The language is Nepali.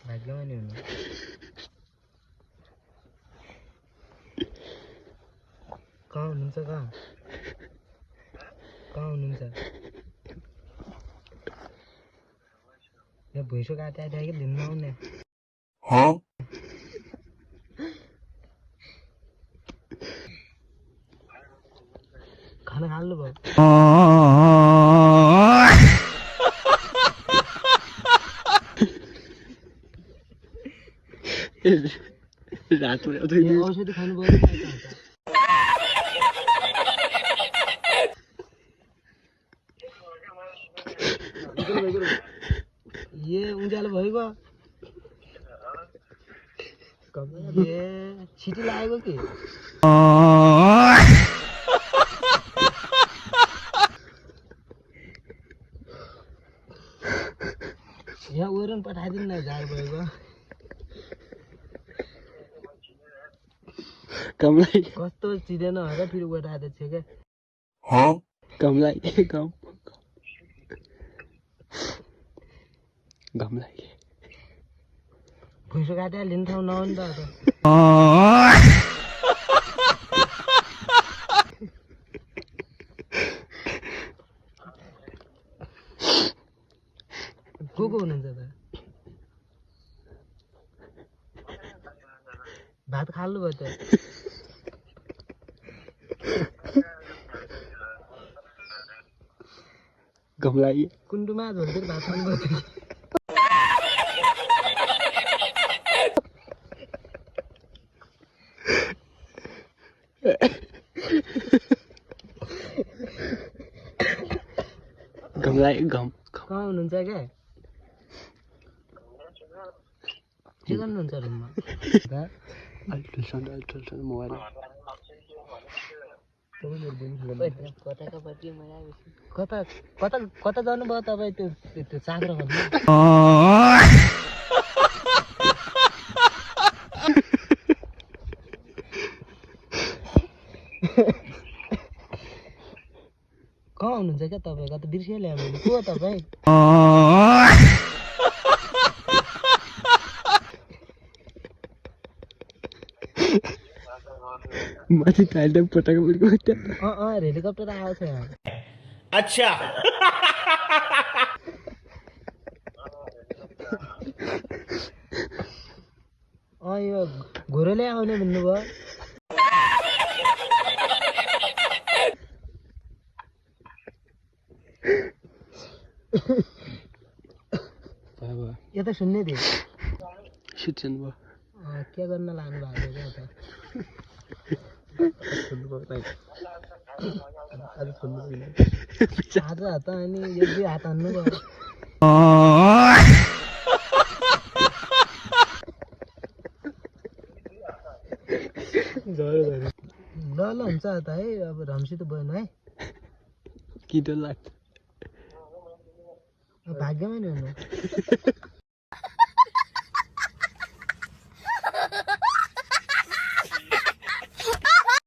भाग्यमा नि हुनु कहाँ हुनुहुन्छ कहाँ हुनुहुन्छ यहाँ भुइँसो काट्यो कि लिनु आउने खाना खाल्नु भयो औषधि खानुभयो ये उज्यालो भइगयो छिटी लागेको कि यहाँ उयो पठाइदिनु न झार भएको कमलाई कस्तो चिँदैन होला फेरि उठाइदिएको थियो क्या कमलाई भुइँसो काटेर लिने ठाउँ नहुनु त को हुनुहुन्छ त भात खाल्नु भयो त कमलाई कुन्डुमा झोलतिर भात खानु भयो कमलाई कहाँ हुनुहुन्छ क्या के गर्नुहुन्छ रुममा अल्ट्रासाउन्ड मोबाइल कता जानुभयो तपाईँ त्यो चाक्रो भन्नु कहाँ हुनुहुन्छ क्या तपाईँ कता बिर्सिहाल्यो हामीले को तपाईँ माथि टाइल्टम पटाको हेलिकप्टर आउँछ यहाँ अच्छा यो घोरले आउने भन्नुभयो यता सुन्ने थिएँ सुत्नु भयो के गर्न लानु भएको क्या हात अनि एक दुई हात हान्नु भयो ल हुन्छ त है अब रम्सी त बन्नु है कि डर लाग्छ भाग्यमै नि हुनु